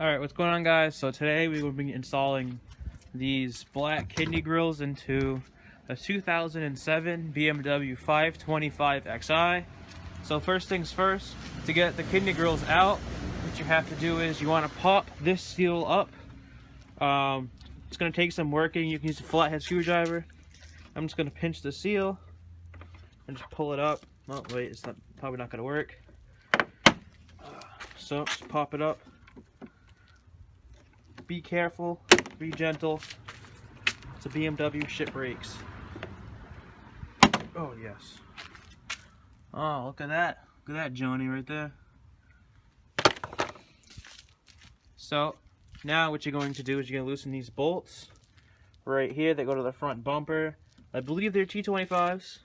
Alright, what's going on, guys? So today we will be installing these black kidney grills into a 2007 BMW 525xi. So first things first, to get the kidney grills out, what you have to do is you want to pop this seal up. It's going to take some working. You can use a flathead screwdriver. I'm just going to pinch the seal and just pull it up. Oh wait, it's probably not going to work. So just pop it up. Be careful, be gentle. It's a BMW, shit breaks. Oh yes. Oh, look at that. Look at that Johnny right there. So now what you're going to do is you're going to loosen these bolts right here that go to the front bumper. I believe they're T25s.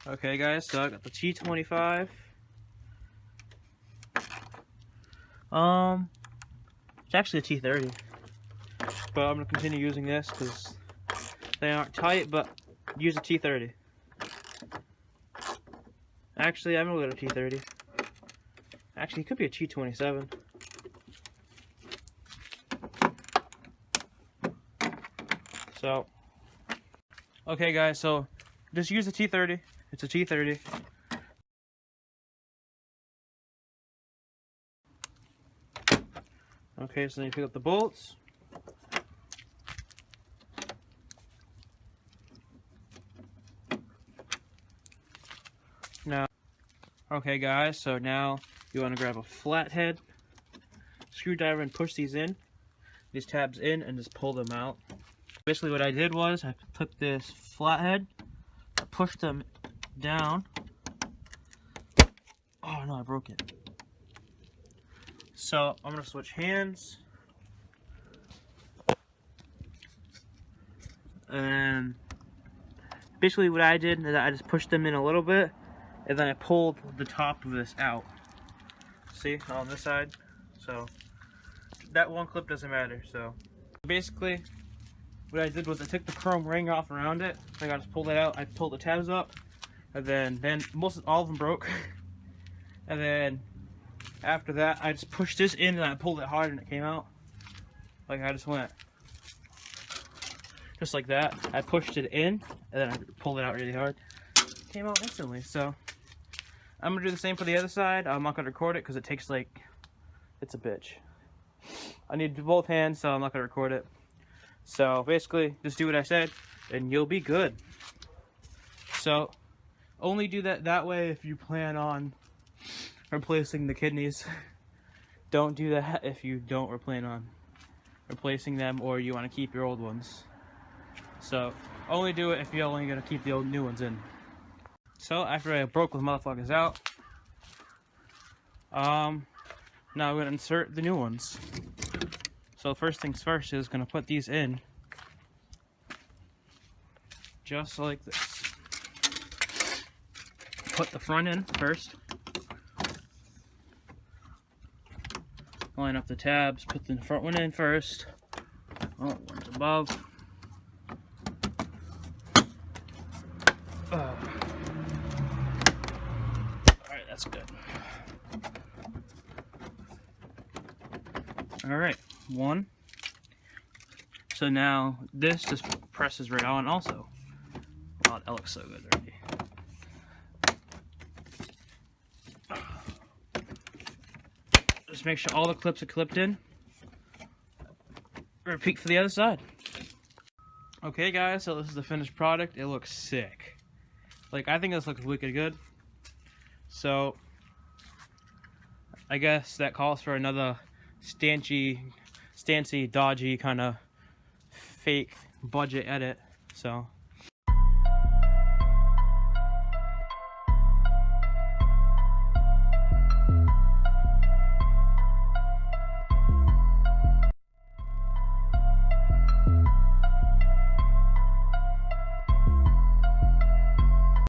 Okay guys, so I got the T25. It's actually a T30, but I'm going to continue using this because they aren't tight, but use a T30. Actually, I'm going to go to T30. Actually, it could be a T27. So, okay guys, so just use the T30. It's a T30. Okay, so then you pick up the bolts. Now, okay guys, so now you want to grab a flathead screwdriver and push these tabs in, and just pull them out. Basically what I did was I took this flathead, I pushed them down. Oh no, I broke it. So I'm going to switch hands, and basically what I did is I just pushed them in a little bit, and then I pulled the top of this out. See, on this side. So that one clip doesn't matter. So basically what I did was I took the chrome ring off around it. I just pulled it out. I pulled the tabs up, and then all of them broke. And then after that, I just pushed this in and I pulled it hard and it came out. Like I just went just like that. I pushed it in and then I pulled it out really hard. It came out instantly. So I'm gonna do the same for the other side. I'm not gonna record it because it takes it's a bitch. I need to do both hands, so I'm not gonna record it. So basically, just do what I said and you'll be good. So only do that way if you plan on replacing the kidneys. Don't do that if you don't plan on replacing them or you want to keep your old ones. So only do it if you're only going to keep the old new ones in. So after I broke the motherfuckers out, now we're going to insert the new ones. So first things first is going to put these in just like this. Put the front in first. Line up the tabs, put the front one in first. Oh, one's above. Alright, that's good. Alright, one. So now this just presses right on also. Wow, that looks so good already. Just make sure all the clips are clipped in. Repeat for the other side. Okay guys, so this is the finished product. It looks sick. I think this looks wicked good. So I guess that calls for another stancy, dodgy kind of fake budget edit. So